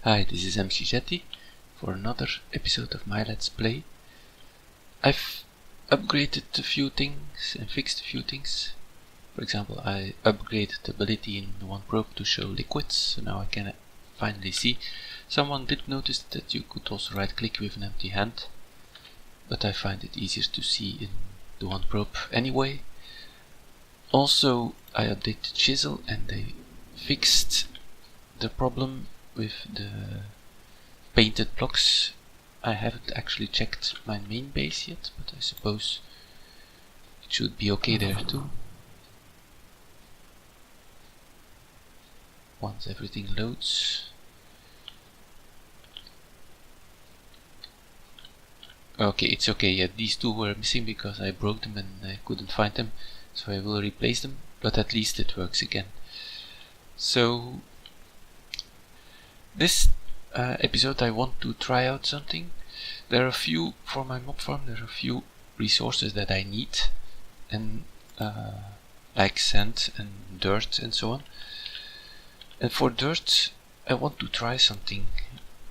Hi, this is McJty for another episode of my Let's Play. I've upgraded a few things and fixed a few things. For example, I upgraded the ability in one probe to show liquids, so now I can finally see. Someone did notice that you could also right click with an empty hand, but I find it easier to see in the one probe anyway. Also, I updated Chisel and they fixed the problem with the painted blocks. I haven't actually checked my main base yet, but I suppose it should be okay there too. Once everything loads. Okay, it's okay. Yeah, these two were missing because I broke them and I couldn't find them, so I will replace them, but at least it works again. So this episode I want to try out something. There are a few, for my mob farm, there are a few resources that I need, and like sand and dirt and so on. And for dirt I want to try something.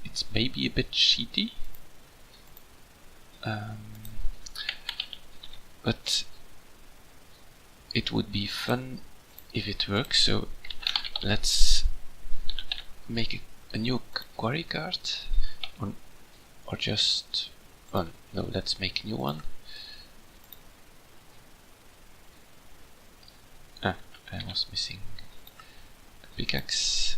It's maybe a bit cheaty, but it would be fun if it works. So let's make a new quarry card, or just one. No, let's make a new one. I was missing a pickaxe.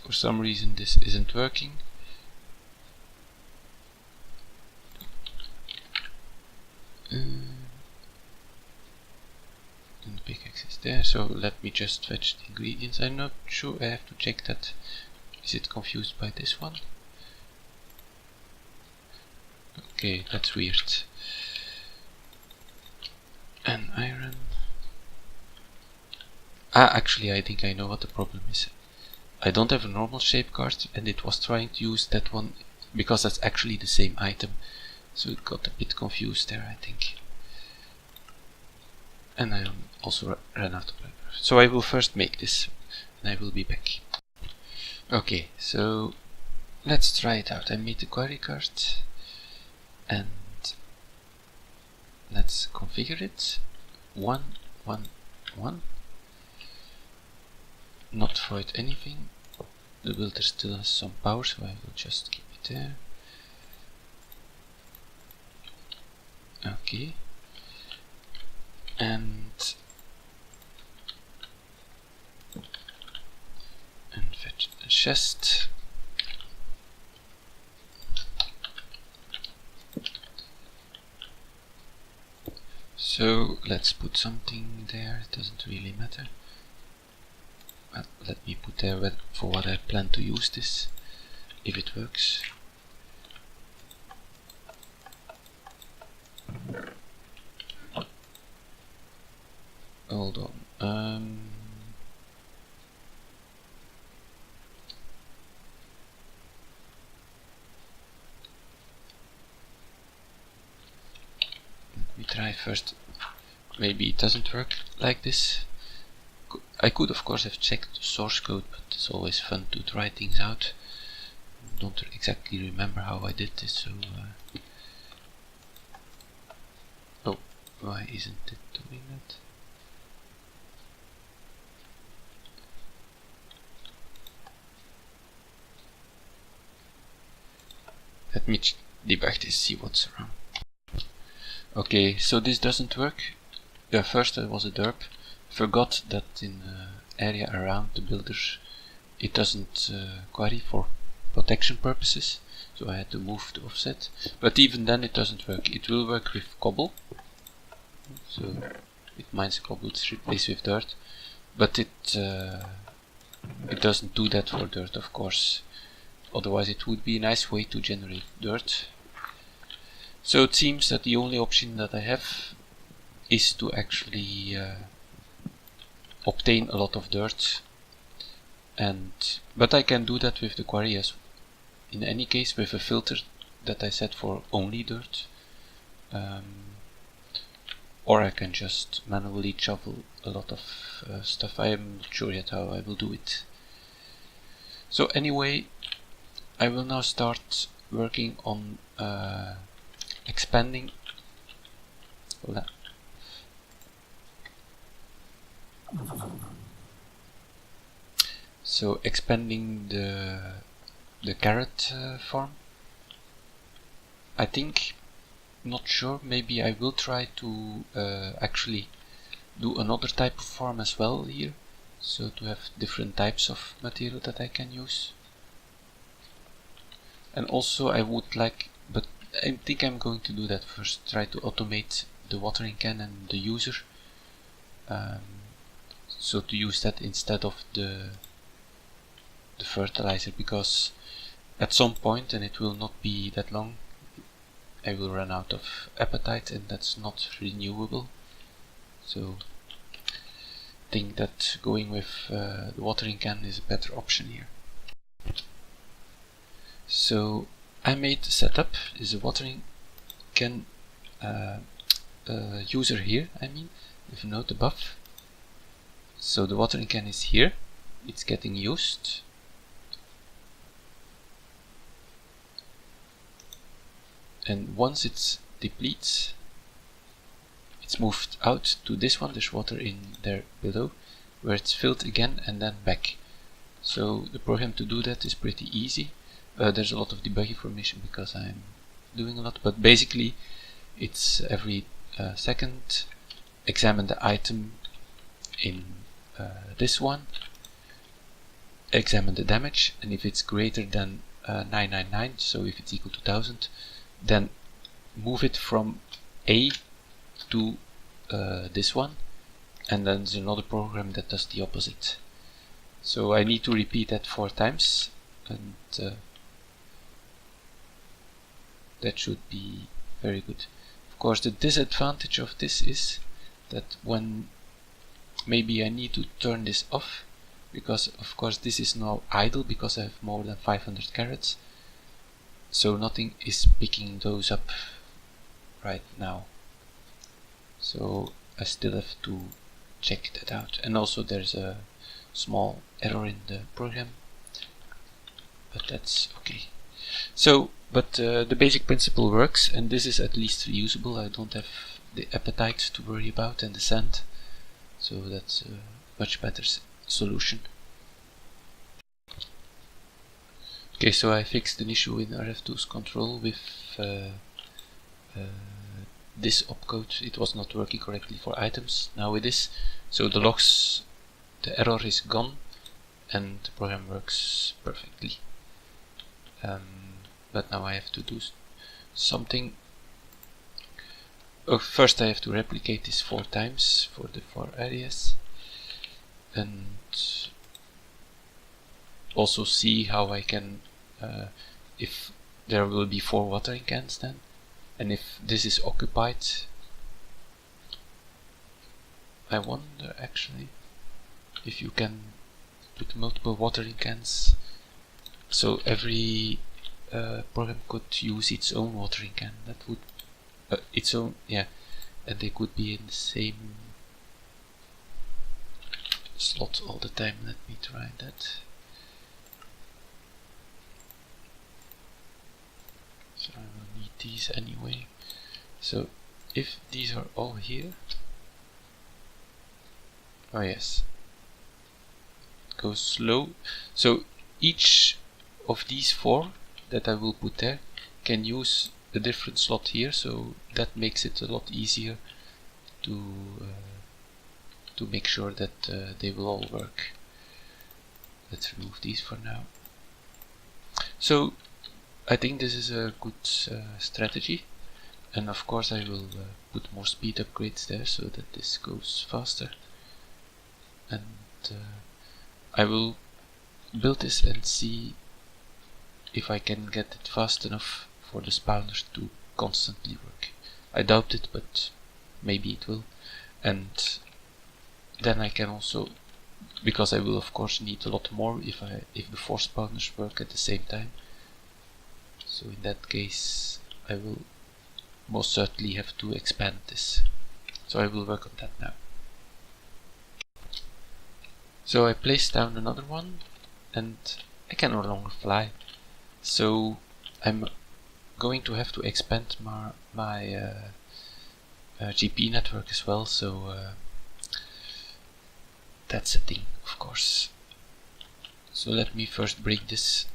For some reason this isn't working. And the pickaxe is there, so let me just fetch the ingredients. I'm not sure, I have to check that. Is it confused by this one? Okay, that's weird. And iron. Actually I think I know what the problem is. I don't have a normal shape card and it was trying to use that one because that's actually the same item. So it got a bit confused there, I think. And I also ran out of paper. So I will first make this and I will be back. Okay, so let's try it out. I made the quarry card and let's configure it. 1, 1, 1. Not void anything. The builder still has some power, so I will just keep it there. Okay, and fetch a chest. So let's put something there. It doesn't really matter. But let me put there for what I plan to use this, if it works. Hold on. Let me try first. Maybe it doesn't work like this. I could of course have checked the source code, but it's always fun to try things out. Don't exactly remember how I did this, so oh, why isn't it doing that? Let me debug this, see what's wrong. Okay, so this doesn't work. First it was a derp. Forgot that in the area around the builders it doesn't quarry for protection purposes, so I had to move the offset. But even then it doesn't work. It will work with cobble, so it mines cobble, it's replaced with dirt, but it doesn't do that for dirt, of course. Otherwise it would be a nice way to generate dirt. So it seems that the only option that I have is to actually obtain a lot of dirt, but I can do that with the quarry as in any case with a filter that I set for only dirt. or I can just manually shovel a lot of stuff. I am not sure yet how I will do it. So anyway, I will now start working on expanding. So expanding the carrot farm. I think, not sure, maybe I will try to actually do another type of farm as well here, so to have different types of material that I can use. And also I would like, but I think I'm going to do that first, try to automate the watering can and the user, so to use that instead of the fertilizer, because at some point, and it will not be that long, I will run out of appetite, and that's not renewable. So I think that going with the watering can is a better option here. So I made the setup is a watering can user here, I mean, with a note above. So the watering can is here, it's getting used. And once it depletes, it's moved out to this one. There's water in there below, where it's filled again and then back. So the program to do that is pretty easy. There's a lot of debug information because I'm doing a lot, but basically it's every second examine the item in this one, examine the damage, and if it's greater than 999, so if it's equal to 1000, then move it from A to this one, and then there's another program that does the opposite. So I need to repeat that 4 times, and that should be very good. Of course, the disadvantage of this is that when maybe I need to turn this off, because of course this is now idle because I have more than 500 carrots, so nothing is picking those up right now. So I still have to check that out. And also there's a small error in the program, but that's okay. So, but the basic principle works, and this is at least reusable. I don't have the appetite to worry about and the sand, so that's a much better solution. Okay, so I fixed an issue in RFTools control with this opcode. It was not working correctly for items. Now it is. So the logs, the error is gone, and the program works perfectly. But now I have to do something. Oh, first I have to replicate this 4 times for the 4 areas, and also see how I can, if there will be 4 watering cans then, and if this is occupied. I wonder actually if you can put multiple watering cans, so every program could use its own watering can. That would its own, yeah, and they could be in the same slot all the time. Let me try that. So I will need these anyway. So if these are all here, oh yes, it goes slow. So each of these 4 that I will put there can use a different slot here, so that makes it a lot easier to make sure that they will all work. Let's remove these for now. So I think this is a good strategy, and of course I will put more speed upgrades there so that this goes faster, and I will build this and see if I can get it fast enough for the spawners to constantly work. I doubt it, but maybe it will. And then I can also, because I will of course need a lot more if the 4 spawners work at the same time. So in that case I will most certainly have to expand this. So I will work on that now. So I place down another one and I can no longer fly. So I'm going to have to expand my GP network as well, so that's a thing, of course. So let me first break this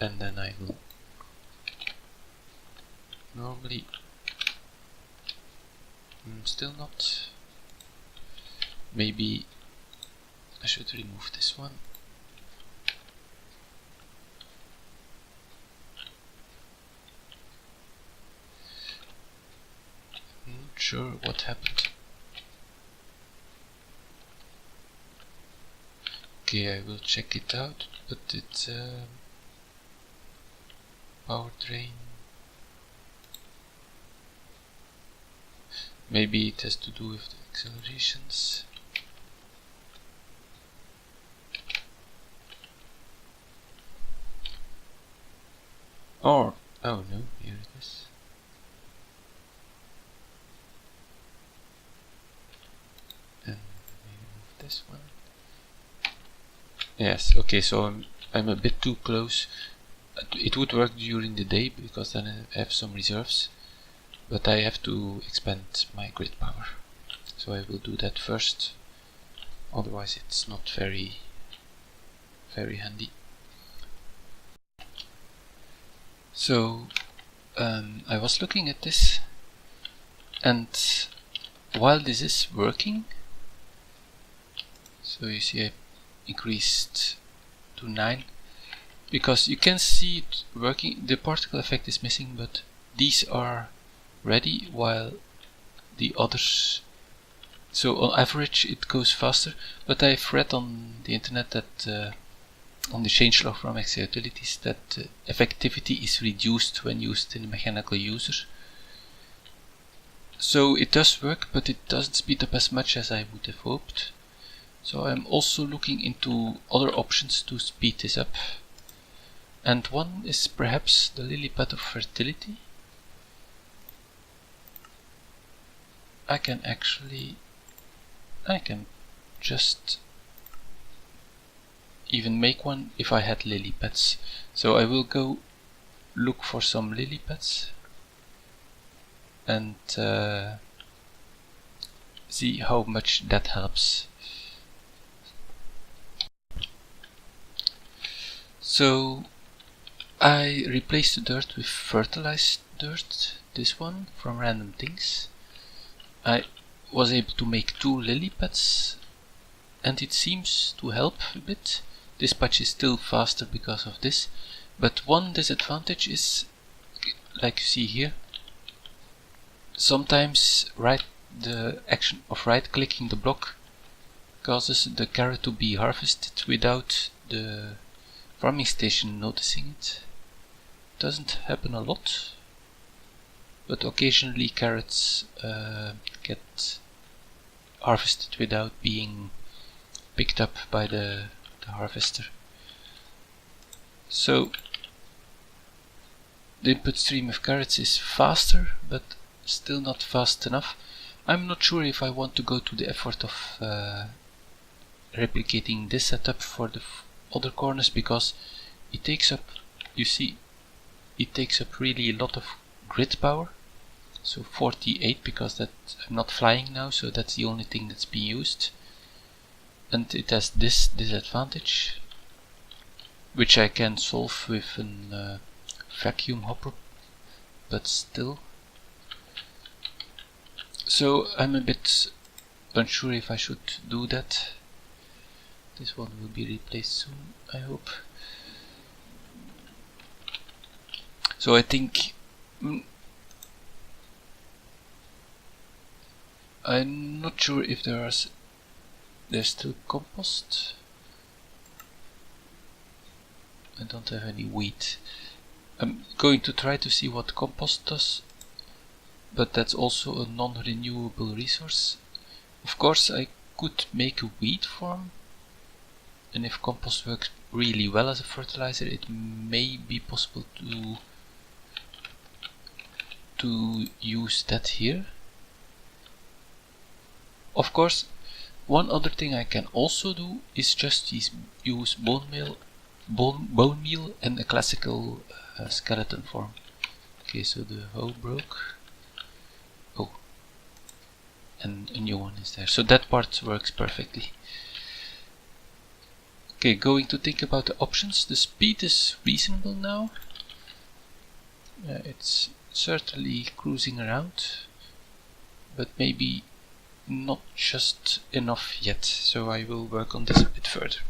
and then I will normally still not. Maybe I should remove this one. I'm not sure what happened. Okay, I will check it out, but it's power drain. Maybe it has to do with the accelerations. Or, oh no, here it is. And remove this one. Yes, okay, so I'm a bit too close. It would work during the day because then I have some reserves, but I have to expand my grid power. So I will do that first, otherwise it's not very handy. So I was looking at this, and while this is working, so you see I increased to 9, because you can see it working. The particle effect is missing, but these are ready while the others, so on average it goes faster, but I've read on the internet that on the changelog from McJty utilities that effectivity is reduced when used in a mechanical user. So it does work, but it doesn't speed up as much as I would have hoped. So I'm also looking into other options to speed this up. And one is perhaps the lily pad of fertility. I can just even make one if I had lily pads. So I will go look for some lily pads and see how much that helps. So I replaced the dirt with fertilized dirt, this one from Random Things. I was able to make 2 lily pads and it seems to help a bit. This patch is still faster because of this, but one disadvantage is, like you see here, sometimes the action of right clicking the block causes the carrot to be harvested without the farming station noticing it. Doesn't happen a lot, but occasionally carrots get harvested without being picked up by the harvester. So the input stream of carrots is faster, but still not fast enough. I'm not sure if I want to go to the effort of replicating this setup for the other corners, because it takes up, you see, it takes up really a lot of grid power. So 48, because that I'm not flying now, so that's the only thing that's being used. And it has this disadvantage, which I can solve with a vacuum hopper, but still. So I'm a bit unsure if I should do that. This one will be replaced soon, I hope. So I think I'm not sure if there's still compost. I don't have any wheat. I'm going to try to see what compost does, but that's also a non-renewable resource. Of course I could make a wheat farm, and if compost works really well as a fertilizer, it may be possible to to use that here. Of course, one other thing I can also do is just use bone meal in a classical skeleton form. Okay, so the hoe broke. Oh, and a new one is there. So that part works perfectly. Okay, going to think about the options. The speed is reasonable now. It's certainly cruising around, but maybe not just enough yet. So I will work on this a bit further.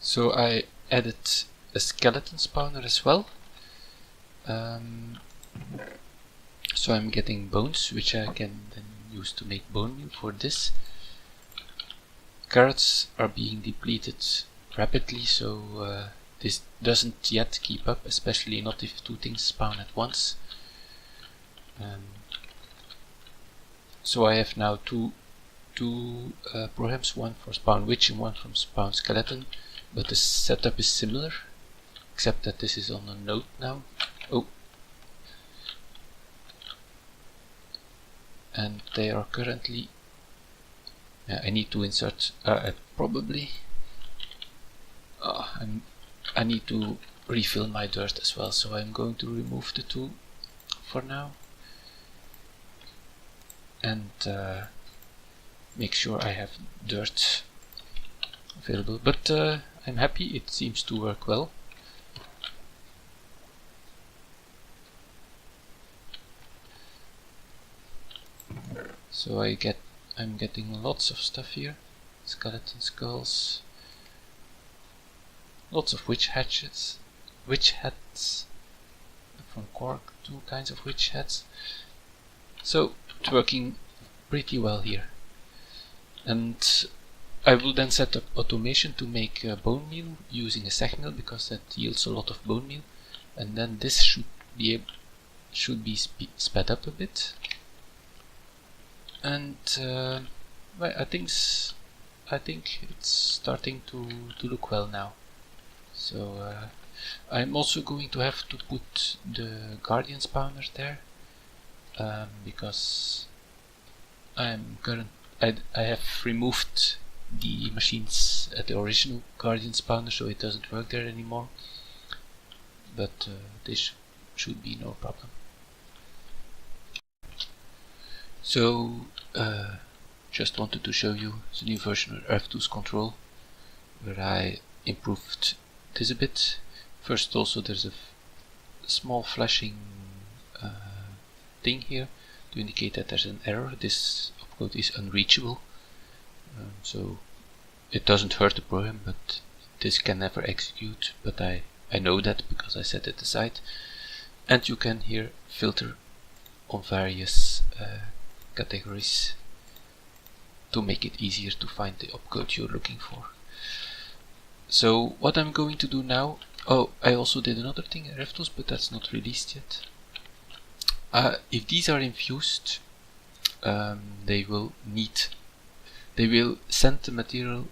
So I added a skeleton spawner as well. So I'm getting bones, which I can then use to make bone meal for this. Carrots are being depleted rapidly, so this doesn't yet keep up, especially not if two things spawn at once. So I have now two programs, one for spawn witch and one from spawn skeleton, but the setup is similar, except that this is on a node now. Oh. And they are currently... I need to insert... probably... I need to refill my dirt as well, so I'm going to remove the two for now. And make sure I have dirt available. But I'm happy, it seems to work well. So I'm getting lots of stuff here. Skeleton skulls. Lots of witch hats. From cork, 2 kinds of witch hats. So it's working pretty well here. And I will then set up automation to make bone meal using a sack mill, because that yields a lot of bone meal. And then this should be sped up a bit. And well, I think it's starting to look well now. So I'm also going to have to put the guardian spawner there, because I have removed the machines at the original guardian spawner, so it doesn't work there anymore. But this should be no problem. So just wanted to show you the new version of RFTools Control, where I improved this a bit. First, also there's a small flashing thing here to indicate that there's an error. This opcode is unreachable, so it doesn't hurt the program, but this can never execute. But I know that because I set it aside. And you can here filter on various categories to make it easier to find the opcode you're looking for. So what I'm going to do now, I also did another thing in RFTools, but that's not released yet. If these are infused, they will send the material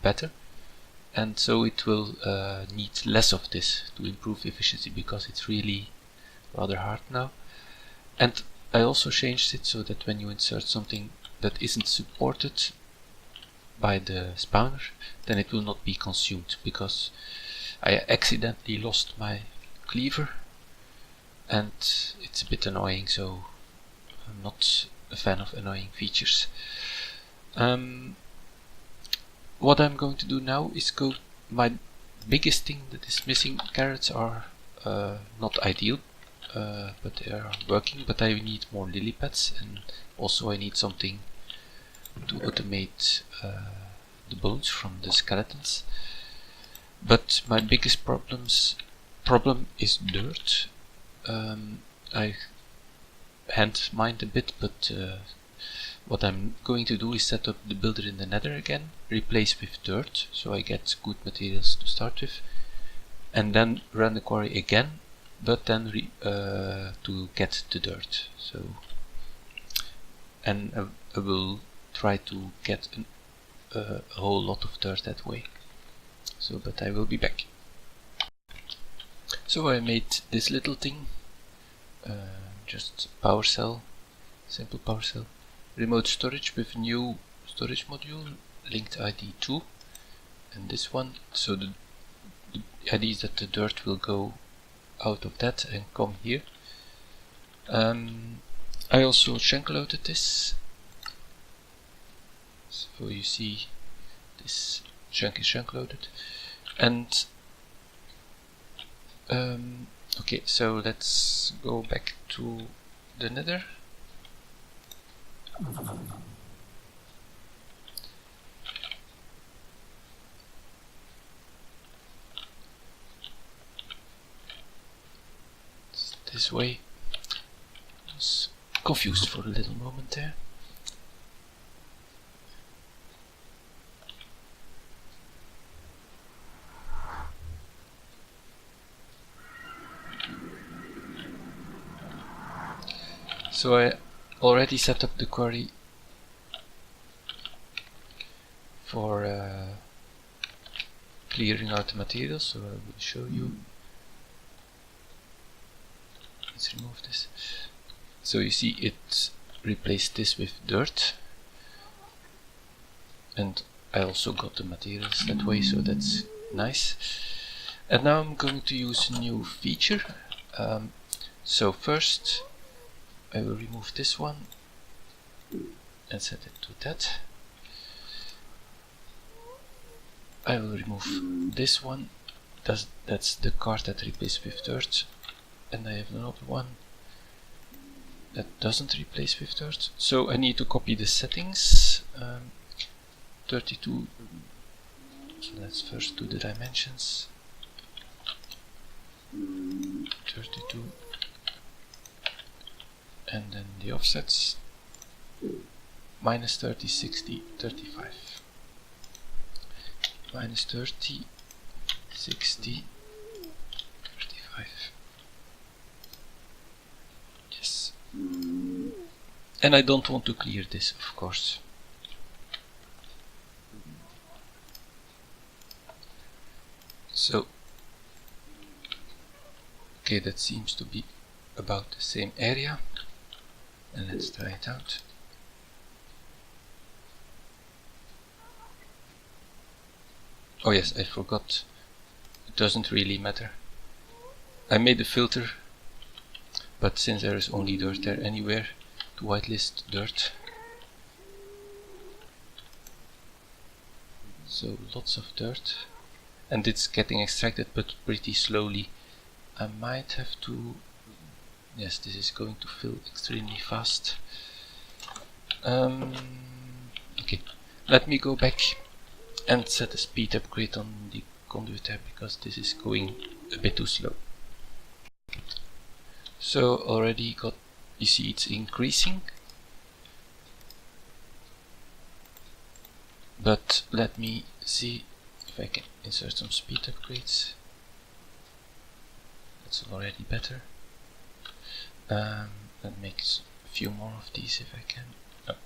better, and so it will need less of this to improve efficiency, because it's really rather hard now. And I also changed it so that when you insert something that isn't supported by the spawner, then it will not be consumed, because I accidentally lost my cleaver and it's a bit annoying, so I'm not a fan of annoying features. What I'm going to do now is my biggest thing that is missing. Carrots are not ideal, but they are working, but I need more lily pads, and also I need something to automate the bones from the skeletons. But my biggest problem is dirt. I hand mined a bit, but what I'm going to do is set up the builder in the nether again, replace with dirt, so I get good materials to start with, and then run the quarry again, but then to get the dirt. So, and I will try to get a whole lot of dirt that way. So, but I will be back. So I made this little thing, just power cell, simple power cell, remote storage with new storage module, linked ID 2, and this one, so the idea is that the dirt will go out of that and come here. I also chunk loaded this, so you see this chunk is chunk loaded, and okay, so let's go back to the Nether. It's this way. I was confused for a little moment there. So I already set up the quarry for clearing out the materials, so I will show you. Let's remove this. So you see it replaced this with dirt, and I also got the materials that way, so that's nice. And now I'm going to use a new feature. So first I will remove this one and set it to that. I will remove this one, that's the card that replaces with dirt, and I have another one that doesn't replace with dirt. So I need to copy the settings, 32, so let's first do the dimensions, 32, and then the offsets, minus 30, 60, 35. Minus 30, 60, 35. Yes. And I don't want to clear this, of course. So, okay, that seems to be about the same area. And let's try it out. Oh yes, I forgot. It doesn't really matter. I made a filter, but since there is only dirt there anywhere, to whitelist dirt. So lots of dirt, and it's getting extracted, but pretty slowly. I might have to. Yes, this is going to fill extremely fast. Okay, let me go back and set a speed upgrade on the conduit there, because this is going a bit too slow. So already got, you see it's increasing, but let me see if I can insert some speed upgrades. That's already better. Let me make a few more of these if I can. Oh.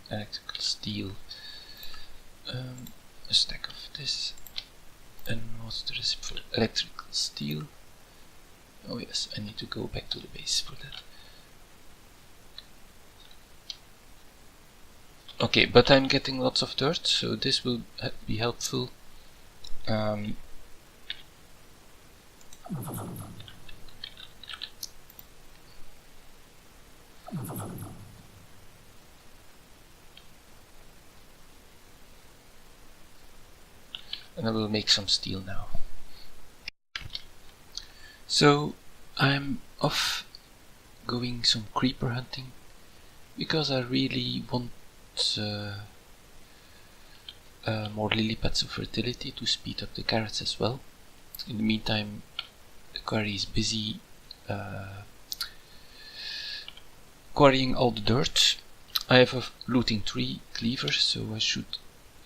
Electrical steel. A stack of this. And what's the recipe for electrical steel? Oh yes, I need to go back to the base for that. Okay, but I'm getting lots of dirt, so this will be helpful. And I will make some steel now. So I'm off going some creeper hunting, because I really want more lily pads of fertility to speed up the carrots as well. In the meantime, the quarry is busy quarrying all the dirt. I have a looting tree cleaver, so I should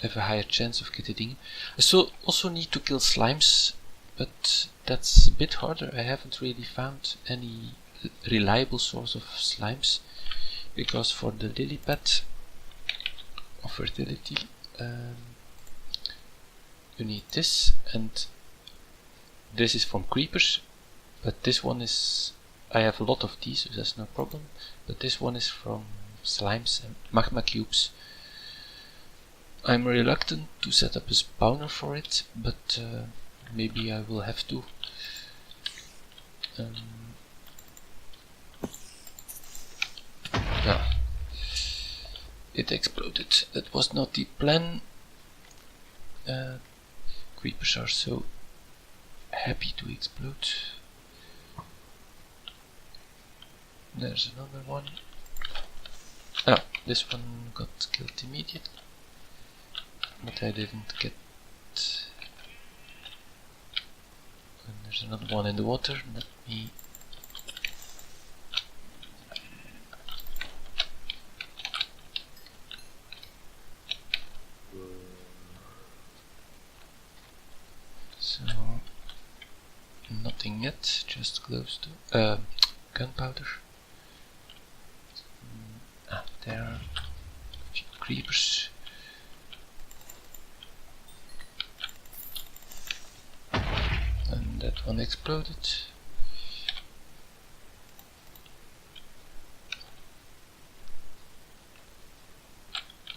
have a higher chance of getting in. I still also need to kill slimes, but that's a bit harder. I haven't really found any reliable source of slimes, because for the lily pad of fertility. You need this, and this is from creepers, but this one is, I have a lot of these, so that's no problem, but this one is from slimes and magma cubes. I'm reluctant to set up a spawner for it, but maybe I will have to. Yeah. It exploded. That was not the plan. Creepers are so happy to explode. There's another one. Ah, this one got killed immediately, but I didn't get. And there's another one in the water. Let me. So nothing yet, just close to gunpowder. There are a few creepers. And that one exploded.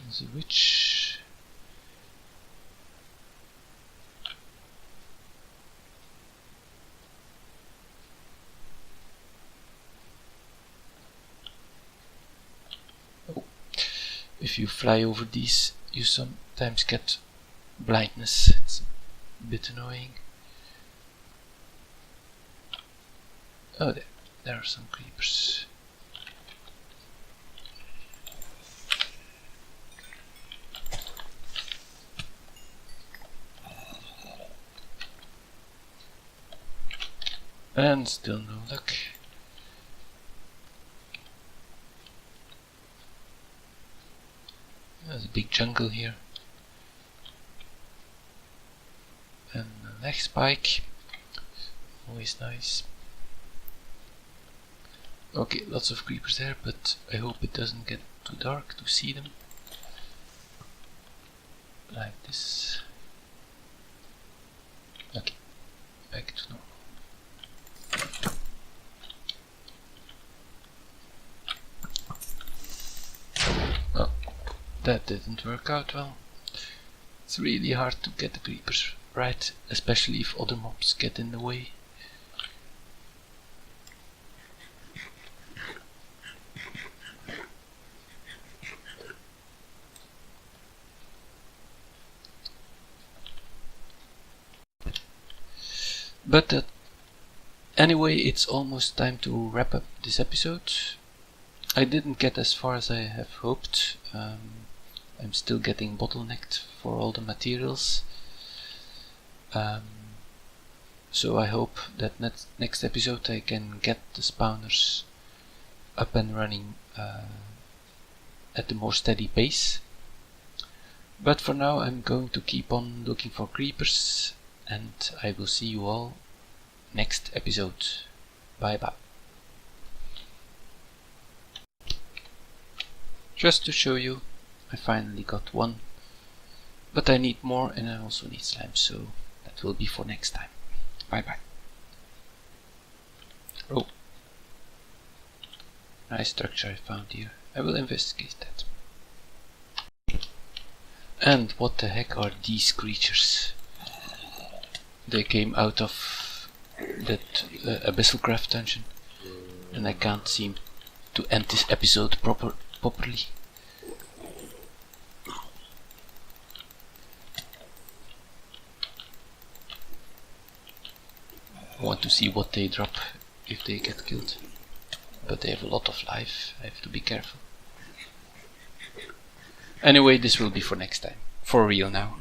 There's a witch. If you fly over these, you sometimes get blindness. It's a bit annoying. Oh, there are some creepers. And still no luck. There's a big jungle here. And a leg spike. Always nice. Okay, lots of creepers there, but I hope it doesn't get too dark to see them. Like this. Okay, back to normal. That didn't work out well. It's really hard to get the creepers right, especially if other mobs get in the way. But anyway, it's almost time to wrap up this episode. I didn't get as far as I have hoped. I'm still getting bottlenecked for all the materials. So I hope that next episode I can get the spawners up and running at a more steady pace. But for now I'm going to keep on looking for creepers, and I will see you all next episode. Bye bye. Just to show you, I finally got one, but I need more, and I also need slime, so that will be for next time. Bye bye. Oh, nice structure I found here. I will investigate that. And what the heck are these creatures? They came out of that Abyssal Craft dungeon, and I can't seem to end this episode properly. I want to see what they drop if they get killed, but they have a lot of life. I have to be careful. Anyway, this will be for next time, for real now.